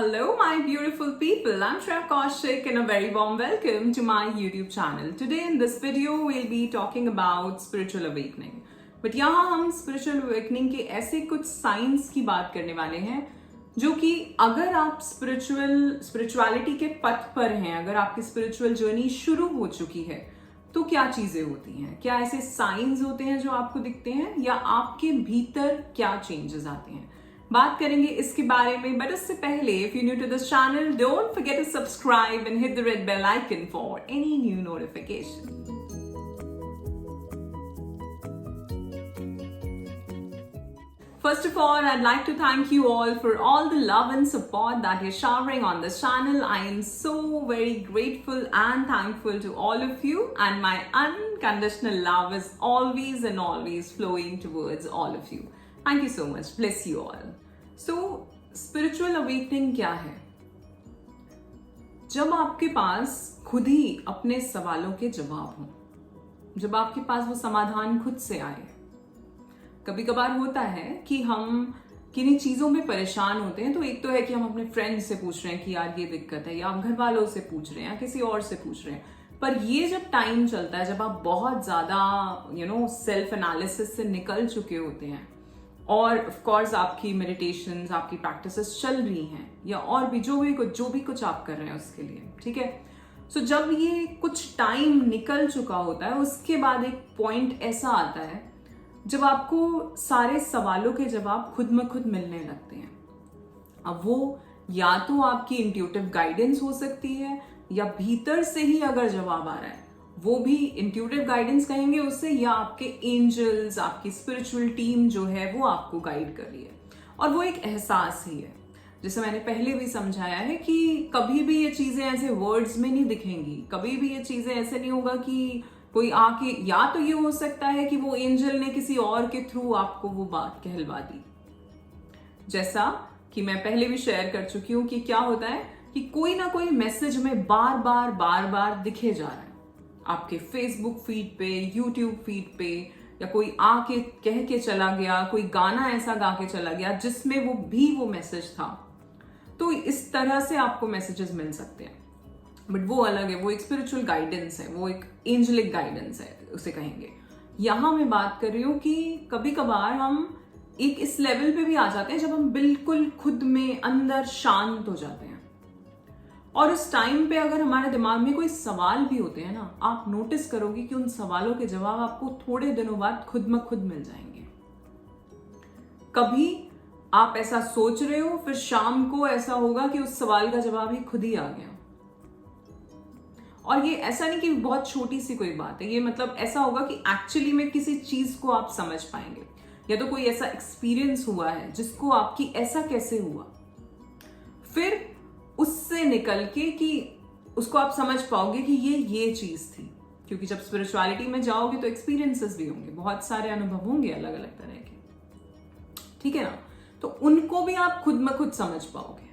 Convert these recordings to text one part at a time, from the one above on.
Hello, my beautiful people. I'm Shreya Kaushik and a very warm welcome to my YouTube channel. Today in this video, we'll be talking about spiritual awakening. But यहाँ हम spiritual awakening के ऐसे कुछ signs की बात करने वाले हैं जो कि अगर आप spirituality के पथ पर हैं, अगर आपकी spiritual journey शुरू हो चुकी है, तो क्या चीजें होती हैं? क्या ऐसे signs होते हैं जो आपको दिखते हैं या आपके भीतर क्या changes आते हैं? बात करेंगे इसके बारे में, बट उससे पहले if you're new to this channel, don't forget to subscribe and hit the red bell icon for any new notification. First of all, I'd like to thank you all for all the love and support that you're showering on this channel. I am so very grateful and thankful to all of you, and my unconditional love is always and always flowing towards all of you. Thank you so much. Bless you all. So, spiritual awakening क्या है? जब आपके पास खुद ही अपने सवालों के जवाब हों, जब आपके पास वो समाधान खुद से आए। कभी कभार होता है कि हम किन्हीं चीजों में परेशान होते हैं, तो एक तो है कि हम अपने फ्रेंड्स से पूछ रहे हैं कि यार ये दिक्कत है, या आप घर वालों से पूछ रहे हैं या किसी और से पूछ रहे हैं। पर ये जब टाइम चलता है, जब आप बहुत ज्यादा सेल्फ एनालिसिस से निकल चुके होते हैं और ऑफ कोर्स आपकी मेडिटेशंस, आपकी प्रैक्टिसेस चल रही हैं, या और भी जो भी कुछ आप कर रहे हैं उसके लिए, ठीक है। सो जब ये कुछ टाइम निकल चुका होता है, उसके बाद एक पॉइंट ऐसा आता है जब आपको सारे सवालों के जवाब खुद में खुद मिलने लगते हैं। अब वो या तो आपकी इंट्यूटिव गाइडेंस हो सकती है, या भीतर से ही अगर जवाब आ रहा है, वो भी इंट्यूटिव गाइडेंस कहेंगे उसे, या आपके एंजल्स, आपकी स्पिरिचुअल टीम जो है वो आपको गाइड कर रही है। और वो एक एहसास ही है, जैसे मैंने पहले भी समझाया है कि कभी भी ये चीजें ऐसे वर्ड्स में नहीं दिखेंगी, कभी भी ये चीजें ऐसे नहीं होगा कि कोई आके, या तो ये हो सकता है कि वो एंजल ने किसी और के थ्रू आपको वो बात कहलवा दी। जैसा कि मैं पहले भी शेयर कर चुकी हूं कि क्या होता है कि कोई ना कोई मैसेज में बार बार दिखे जा रहा है आपके फेसबुक फीड पे, यूट्यूब फीड पे, या कोई आके कह के चला गया, कोई गाना ऐसा गा के चला गया जिसमें वो मैसेज था। तो इस तरह से आपको मैसेजेस मिल सकते हैं, बट वो अलग है, वो एक स्पिरिचुअल गाइडेंस है, वो एक एंजलिक गाइडेंस है उसे कहेंगे। यहां मैं बात कर रही हूं कि कभी कभार हम एक इस लेवल पे भी आ जाते हैं जब हम बिल्कुल खुद में अंदर शांत हो जाते हैं, और उस टाइम पे अगर हमारे दिमाग में कोई सवाल भी होते हैं ना, आप नोटिस करोगे कि उन सवालों के जवाब आपको थोड़े दिनों बाद खुद में खुद मिल जाएंगे। कभी आप ऐसा सोच रहे हो, फिर शाम को ऐसा होगा कि उस सवाल का जवाब ही खुद ही आ गया। और ये ऐसा नहीं कि बहुत छोटी सी कोई बात है, ये मतलब ऐसा होगा कि एक्चुअली में किसी चीज को आप समझ पाएंगे, या तो कोई ऐसा एक्सपीरियंस हुआ है जिसको आपकी ऐसा कैसे हुआ, फिर उससे निकल के कि उसको आप समझ पाओगे कि ये चीज थी। क्योंकि जब स्पिरिचुअलिटी में जाओगे तो एक्सपीरियंसेस भी होंगे, बहुत सारे अनुभव होंगे अलग अलग तरह के, ठीक है ना। तो उनको भी आप खुद में खुद समझ पाओगे।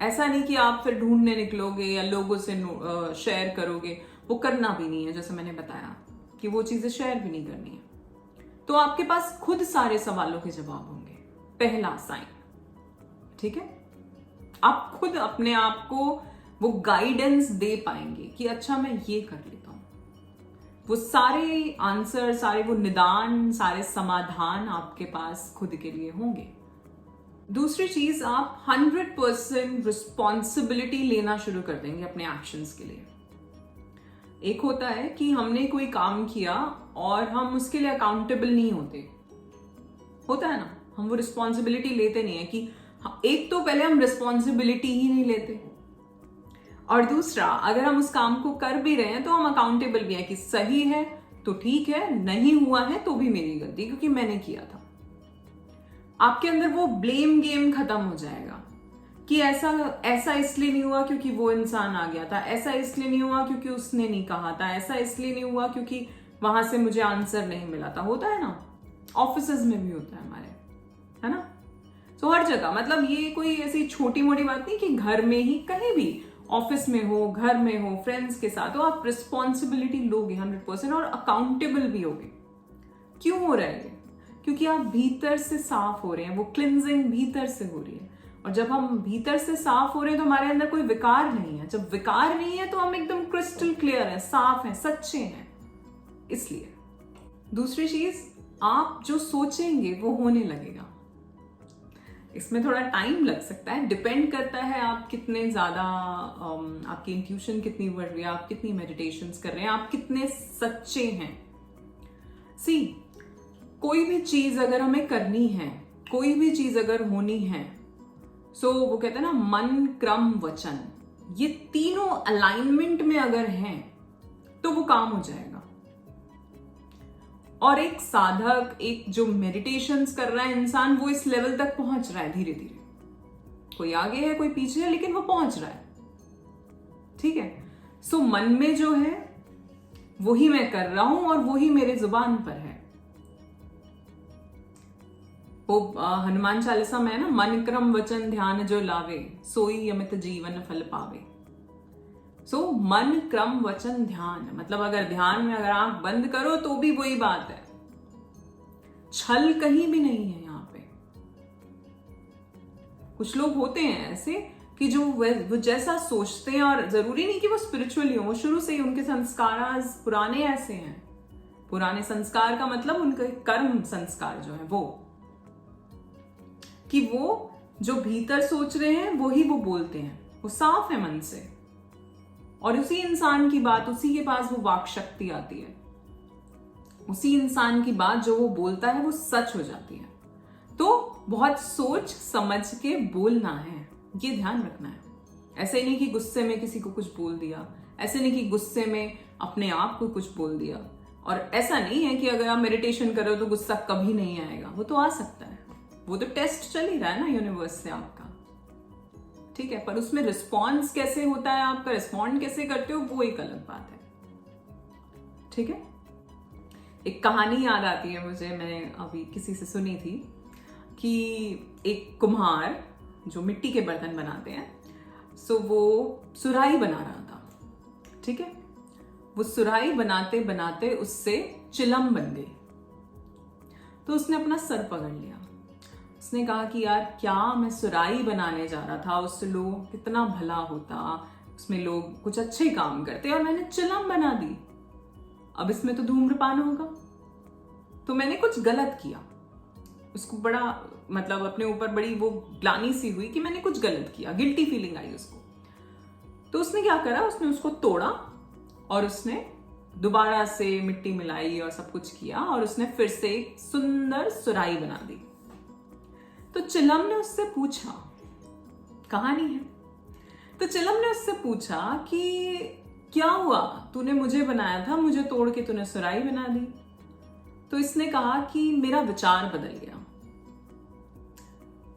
ऐसा नहीं कि आप फिर ढूंढने निकलोगे या लोगों से शेयर करोगे, वो करना भी नहीं है। जैसे मैंने बताया कि वो चीजें शेयर भी नहीं करनी है। तो आपके पास खुद सारे सवालों के जवाब होंगे, पहला साइन, ठीक है। आप खुद अपने आप को वो गाइडेंस दे पाएंगे कि अच्छा मैं ये कर लेता हूं। वो सारे आंसर, सारे वो निदान, सारे समाधान आपके पास खुद के लिए होंगे। दूसरी चीज, आप 100% रिस्पॉन्सिबिलिटी लेना शुरू कर देंगे अपने एक्शंस के लिए। एक होता है कि हमने कोई काम किया और हम उसके लिए अकाउंटेबल नहीं होता है ना, हम वो रिस्पॉन्सिबिलिटी लेते नहीं है कि एक तो पहले हम रिस्पॉन्सिबिलिटी ही नहीं लेते, और दूसरा अगर हम उस काम को कर भी रहे हैं तो हम अकाउंटेबल भी हैं कि सही है तो ठीक है, नहीं हुआ है तो भी मेरी गलती क्योंकि मैंने किया था। आपके अंदर वो ब्लेम गेम खत्म हो जाएगा कि ऐसा इसलिए नहीं हुआ क्योंकि वो इंसान आ गया था, ऐसा इसलिए नहीं हुआ क्योंकि उसने नहीं कहा था, ऐसा इसलिए नहीं हुआ क्योंकि वहां से मुझे आंसर नहीं मिला था। होता है ना, ऑफिसेज में भी होता है हमारे, है ना। तो हर जगह, मतलब ये कोई ऐसी छोटी मोटी बात नहीं कि घर में ही, कहीं भी, ऑफिस में हो, घर में हो, फ्रेंड्स के साथ हो, आप रिस्पॉन्सिबिलिटी लोगे 100% और अकाउंटेबल भी होगे। क्यों हो रहा है ये? क्योंकि आप भीतर से साफ हो रहे हैं, वो क्लिंजिंग भीतर से हो रही है। और जब हम भीतर से साफ हो रहे हैं तो हमारे अंदर कोई विकार नहीं है। जब विकार नहीं है तो हम एकदम क्रिस्टल क्लियर हैं, साफ हैं, सच्चे हैं। इसलिए दूसरी चीज, आप जो सोचेंगे वो होने लगेगा। इसमें थोड़ा टाइम लग सकता है, डिपेंड करता है आप कितने ज्यादा आपकी इंट्यूशन कितनी बढ़ रही है, आप कितनी मेडिटेशंस कर रहे हैं, आप कितने सच्चे हैं। सी, कोई भी चीज अगर हमें करनी है, कोई भी चीज अगर होनी है, सो वो कहते हैं ना, मन क्रम वचन, ये तीनों अलाइनमेंट में अगर हैं तो वो काम हो जाएगा। और एक साधक, एक जो मेडिटेशंस कर रहा है इंसान, वो इस लेवल तक पहुंच रहा है धीरे धीरे। कोई आगे है, कोई पीछे है, लेकिन वो पहुंच रहा है। ठीक है। सो मन में जो है वही मैं कर रहा हूं और वही मेरे जुबान पर है। वो हनुमान चालीसा में है ना, मन क्रम वचन ध्यान जो लावे, सोई अमित जीवन फल पावे। सो मन क्रम वचन ध्यान, मतलब अगर ध्यान में अगर आंख बंद करो तो भी वही बात है, छल कहीं भी नहीं है यहाँ पे। कुछ लोग होते हैं ऐसे कि जो वो जैसा सोचते हैं, और जरूरी नहीं कि वो स्पिरिचुअली हो, वो शुरू से ही उनके संस्कार पुराने ऐसे हैं। पुराने संस्कार का मतलब उनके कर्म संस्कार जो है वो, कि वो जो भीतर सोच रहे हैं वही वो बोलते हैं, वो साफ है मन से। और उसी इंसान की बात, उसी के पास वो वाक शक्ति आती है, उसी इंसान की बात जो वो बोलता है वो सच हो जाती है। तो बहुत सोच समझ के बोलना है, ये ध्यान रखना है। ऐसे नहीं कि गुस्से में किसी को कुछ बोल दिया, ऐसे नहीं कि गुस्से में अपने आप को कुछ बोल दिया। और ऐसा नहीं है कि अगर आप मेडिटेशन कर रहे हो तो गुस्सा कभी नहीं आएगा, वो तो आ सकता है, वो तो टेस्ट चल ही रहा है ना यूनिवर्स से आपका। ठीक है, पर उसमें रिस्पॉन्स कैसे होता है, आपका रिस्पॉन्ड कैसे करते हो, वो एक अलग बात है। ठीक है। एक कहानी याद आती है मुझे, मैंने अभी किसी से सुनी थी कि एक कुम्हार जो मिट्टी के बर्तन बनाते हैं, सो वो सुराही बना रहा था। ठीक है। वो सुराही बनाते बनाते उससे चिलम बन गई। तो उसने अपना सर पकड़ लिया। उसने कहा कि यार, क्या मैं सुराही बनाने जा रहा था, उससे लोग कितना भला होता, उसमें लोग कुछ अच्छे काम करते, और मैंने चिलम बना दी। अब इसमें तो धूम्रपान होगा, तो मैंने कुछ गलत किया। उसको बड़ा, मतलब अपने ऊपर बड़ी वो ग्लानि सी हुई कि मैंने कुछ गलत किया, गिल्टी फीलिंग आई उसको। तो उसने क्या करा, उसने उसको तोड़ा और उसने दोबारा से मिट्टी मिलाई और सब कुछ किया, और उसने फिर से एक सुंदर सुराही बना दी। तो चिलम ने उससे पूछा, कहानी है, तो चिलम ने उससे पूछा कि क्या हुआ, तूने मुझे बनाया था, मुझे तोड़ के तूने सुराही बना दी। तो इसने कहा कि मेरा विचार बदल गया।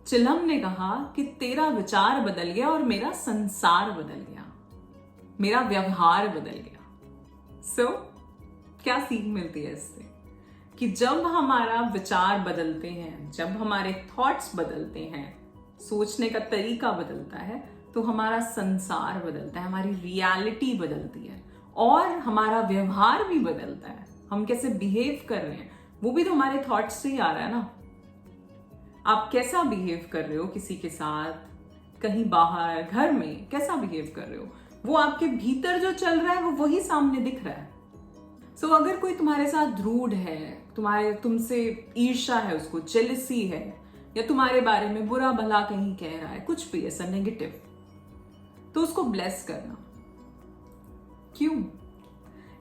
चिलम ने कहा कि तेरा विचार बदल गया और मेरा संसार बदल गया, मेरा व्यवहार बदल गया। सो क्या सीख मिलती है इससे, कि जब हमारा विचार बदलते हैं, जब हमारे थॉट्स बदलते हैं, सोचने का तरीका बदलता है, तो हमारा संसार बदलता है, हमारी रियलिटी बदलती है, और हमारा व्यवहार भी बदलता है। हम कैसे बिहेव कर रहे हैं वो भी तो हमारे थॉट्स से ही आ रहा है ना। आप कैसा बिहेव कर रहे हो किसी के साथ, कहीं बाहर, घर में कैसा बिहेव कर रहे हो, वो आपके भीतर जो चल रहा है वो वही सामने दिख रहा है। सो अगर कोई तुम्हारे साथ रूड है, तुमसे ईर्ष्या है, उसको जेलसी है, या तुम्हारे बारे में बुरा भला कहीं कह रहा है, कुछ भी ऐसा नेगेटिव, तो उसको ब्लेस करना। क्यों?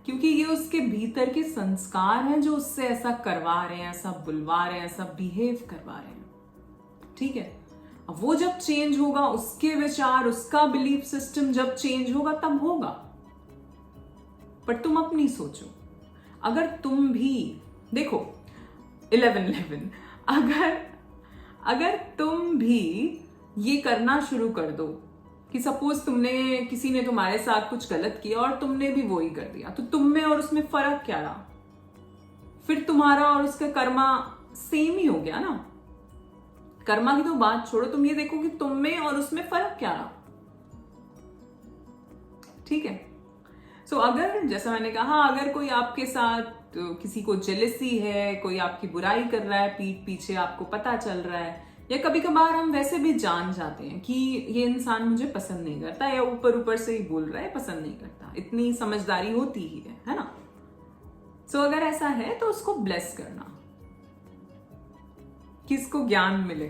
क्योंकि ये उसके भीतर के संस्कार हैं जो उससे ऐसा करवा रहे हैं, ऐसा बुलवा रहे हैं, ऐसा बिहेव करवा रहे हैं। ठीक है। अब वो जब चेंज होगा, उसके विचार, उसका बिलीफ सिस्टम जब चेंज होगा तब होगा। पर तुम अपनी सोचो, अगर तुम भी देखो 11-11, अगर तुम भी ये करना शुरू कर दो कि सपोज किसी ने तुम्हारे साथ कुछ गलत किया और तुमने भी वही कर दिया, तो तुम में और उसमें फर्क क्या रहा? फिर तुम्हारा और उसका कर्मा सेम ही हो गया ना। कर्मा की तो बात छोड़ो, तुम ये देखो कि तुम में और उसमें फर्क क्या रहा। ठीक है। सो अगर, जैसा मैंने कहा, अगर कोई आपके साथ, किसी को जेलसी है, कोई आपकी बुराई कर रहा है, पीठ पीछे आपको पता चल रहा है, या कभी कभार हम वैसे भी जान जाते हैं कि ये इंसान मुझे पसंद नहीं करता, या ऊपर ऊपर से ही बोल रहा है पसंद नहीं करता, इतनी समझदारी होती ही है ना। सो अगर ऐसा है तो उसको ब्लेस करना, कि इसको ज्ञान मिले,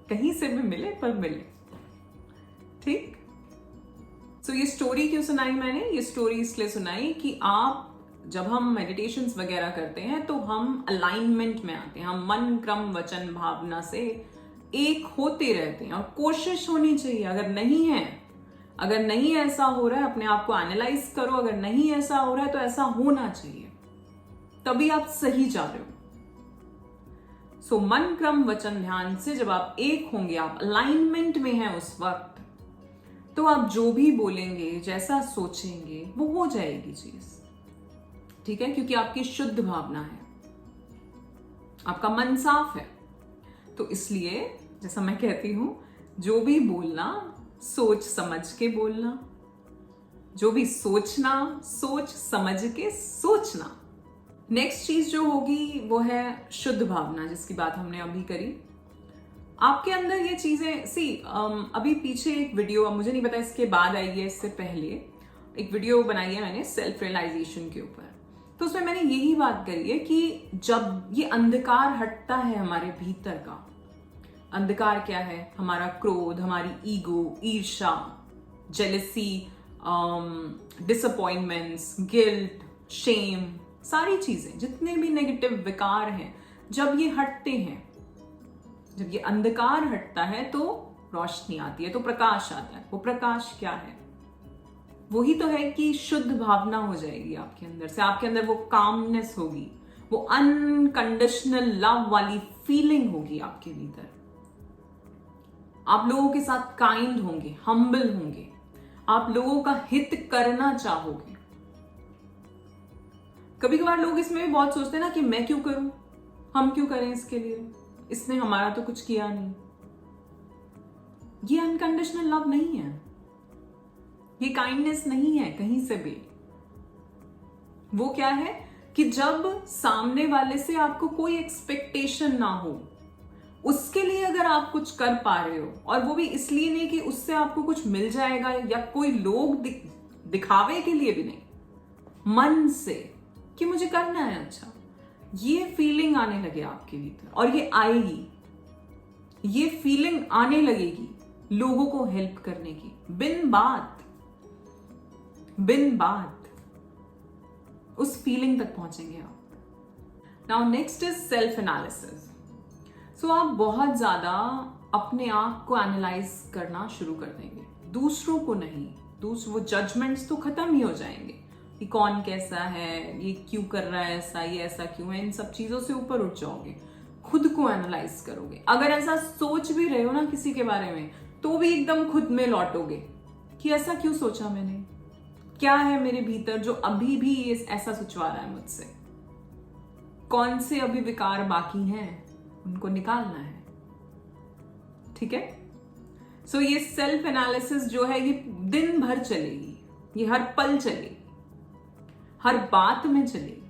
कहीं से भी मिले पर मिले। ठीक। सो ये स्टोरी क्यों सुनाई मैंने? ये स्टोरी इसलिए सुनाई कि आप जब हम मेडिटेशंस वगैरह करते हैं तो हम अलाइनमेंट में आते हैं, हम मन क्रम वचन भावना से एक होते रहते हैं, और कोशिश होनी चाहिए। अगर नहीं ऐसा हो रहा है, अपने आप को एनालाइज करो, अगर नहीं ऐसा हो रहा है तो ऐसा होना चाहिए, तभी आप सही जा रहे हो। सो मन क्रम वचन ध्यान से जब आप एक होंगे, आप अलाइनमेंट में हैं उस वक्त, तो आप जो भी बोलेंगे, जैसा सोचेंगे, वो हो जाएगी चीज। ठीक है, क्योंकि आपकी शुद्ध भावना है, आपका मन साफ है। तो इसलिए जैसा मैं कहती हूं, जो भी बोलना सोच समझ के बोलना, जो भी सोचना सोच समझ के सोचना। नेक्स्ट चीज जो होगी वो है शुद्ध भावना, जिसकी बात हमने अभी करी। आपके अंदर ये चीजें अभी पीछे एक वीडियो, अब मुझे नहीं पता इसके बाद आई है, इससे पहले एक वीडियो बनाई है मैंने सेल्फ रियलाइजेशन के ऊपर। तो उसमें मैंने यही बात करी है कि जब ये अंधकार हटता है हमारे भीतर का, अंधकार क्या है? हमारा क्रोध, हमारी ईगो, ईर्ष्या, जेलसी, डिसअपॉइंटमेंट्स, गिल्ट, शेम, सारी चीजें, जितने भी नेगेटिव विकार हैं, जब ये हटते हैं, जब ये अंधकार हटता है तो रोशनी आती है, तो प्रकाश आता है। वो प्रकाश क्या है? वही तो है कि शुद्ध भावना हो जाएगी आपके अंदर से, आपके अंदर वो कामनेस होगी, वो अनकंडीशनल लव वाली फीलिंग होगी आपके भीतर। आप लोगों के साथ काइंड होंगे, हम्बल होंगे, आप लोगों का हित करना चाहोगे। कभी कभार लोग इसमें भी बहुत सोचते हैं ना कि मैं क्यों करूं, हम क्यों करें इसके लिए, इसने हमारा तो कुछ किया नहीं। ये अनकंडीशनल लव नहीं है, ये काइंडनेस नहीं है कहीं से भी। वो क्या है कि जब सामने वाले से आपको कोई एक्सपेक्टेशन ना हो, उसके लिए अगर आप कुछ कर पा रहे हो, और वो भी इसलिए नहीं कि उससे आपको कुछ मिल जाएगा या कोई लोग दिखावे के लिए भी नहीं, मन से कि मुझे करना है अच्छा, ये फीलिंग आने लगे आपके भीतर, और ये आएगी, ये फीलिंग आने लगेगी लोगों को हेल्प करने की, बिन बात उस फीलिंग तक पहुंचेंगे आप। Now next is self analysis. So आप बहुत ज्यादा अपने आप को एनालाइज करना शुरू कर देंगे, दूसरों को नहीं। वो जजमेंट्स तो खत्म ही हो जाएंगे कि कौन कैसा है, ये क्यों कर रहा है ऐसा, ये ऐसा क्यों है, इन सब चीजों से ऊपर उठ जाओगे, खुद को एनालाइज करोगे। अगर ऐसा सोच भी रहे हो ना किसी के बारे में, तो भी एकदम खुद में लौटोगे कि ऐसा क्यों सोचा मैंने, क्या है मेरे भीतर जो अभी भी ऐसा सोचवा रहा है मुझसे, कौन से अभी विकार बाकी हैं, उनको निकालना है। ठीक है। सो ये सेल्फ एनालिसिस जो है ये दिन भर चलेगी, ये हर पल चलेगी, हर बात में चलेगी,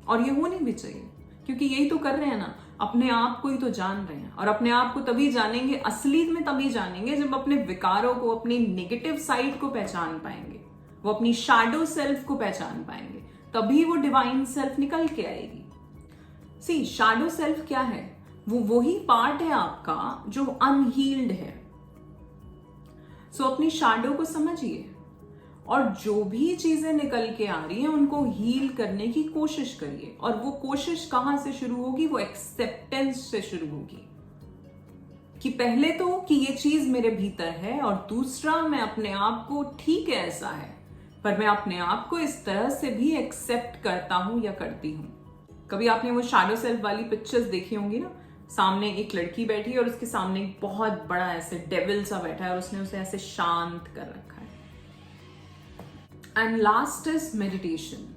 और ये होनी भी चाहिए, क्योंकि यही तो कर रहे हैं ना, अपने आप को ही तो जान रहे हैं। और अपने आप को तभी जानेंगे, असली में तभी जानेंगे, जब अपने विकारों को, अपनी नेगेटिव साइड को पहचान पाएंगे, वो अपनी शैडो सेल्फ को पहचान पाएंगे, तभी वो डिवाइन सेल्फ निकल के आएगी। सी, शैडो सेल्फ क्या है? वो वही पार्ट है आपका जो अनहील्ड है। सो अपनी शैडो को समझिए, और जो भी चीजें निकल के आ रही हैं उनको हील करने की कोशिश करिए। और वो कोशिश कहां से शुरू होगी? वो एक्सेप्टेंस से शुरू होगी, कि पहले तो कि ये चीज मेरे भीतर है, और दूसरा मैं अपने आप को, ठीक है ऐसा है, पर मैं अपने आप को इस तरह से भी एक्सेप्ट करता हूं या करती हूं। कभी आपने वो शैडो सेल्फ वाली पिक्चर्स देखी होंगी ना, सामने एक लड़की बैठी है और उसके सामने एक बहुत बड़ा ऐसे डेविल सा बैठा है, और उसने उसे ऐसे शांत कर रखा है। And last is meditation.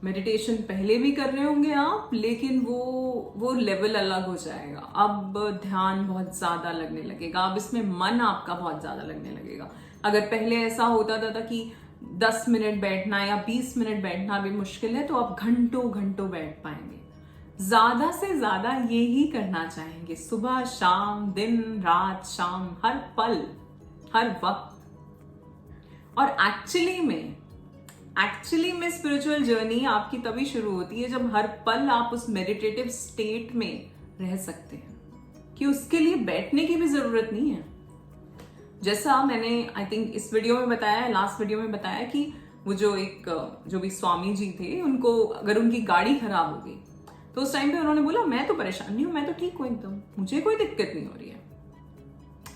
Meditation पहले भी कर रहे होंगे आप, लेकिन वो लेवल अलग हो जाएगा। अब ध्यान बहुत ज्यादा लगने लगेगा, अब इसमें मन आपका बहुत ज्यादा लगने लगेगा। अगर पहले ऐसा होता था कि 10 मिनट बैठना या 20 मिनट बैठना भी मुश्किल है, तो आप घंटों घंटों बैठ पाएंगे। ज्यादा से ज्यादा ये ही करना चाहेंगे, सुबह शाम, दिन रात शाम, हर पल हर वक्त। और एक्चुअली में स्पिरिचुअल जर्नी आपकी तभी शुरू होती है जब हर पल आप उस मेडिटेटिव स्टेट में रह सकते हैं, कि उसके लिए बैठने की भी जरूरत नहीं है। जैसा मैंने आई थिंक इस वीडियो में बताया, लास्ट वीडियो में बताया, कि वो जो भी स्वामी जी थे, उनको अगर उनकी गाड़ी खराब हो गई तो उस टाइम पे उन्होंने बोला मैं तो परेशान नहीं हूं, मैं तो ठीक हूं एकदम, मुझे कोई दिक्कत नहीं हो रही है।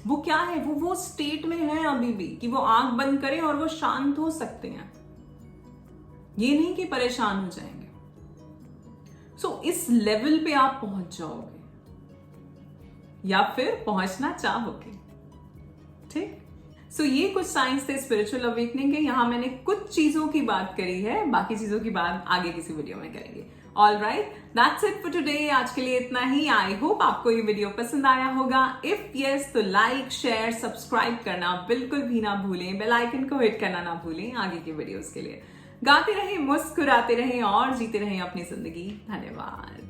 वो क्या है, वो स्टेट में है अभी भी कि वो आंख बंद करें और वो शांत हो सकते हैं, ये नहीं कि परेशान हो जाएंगे। सो इस लेवल पे आप पहुंच जाओगे या फिर पहुंचना चाहोगे, ठीक। सो ये कुछ साइंस थे स्पिरिचुअल अवेकनिंग के। यहां मैंने कुछ चीजों की बात करी है, बाकी चीजों की बात आगे किसी वीडियो में करेंगे। All right, that's it for today. आज के लिए इतना ही। आई होप आपको ये वीडियो पसंद आया होगा। इफ यस तो लाइक, शेयर, सब्सक्राइब करना बिल्कुल भी ना भूलें, बेल आइकन को हिट करना ना भूलें आगे के वीडियोस के लिए। गाते रहें, मुस्कुराते रहें और जीते रहें अपनी जिंदगी। धन्यवाद।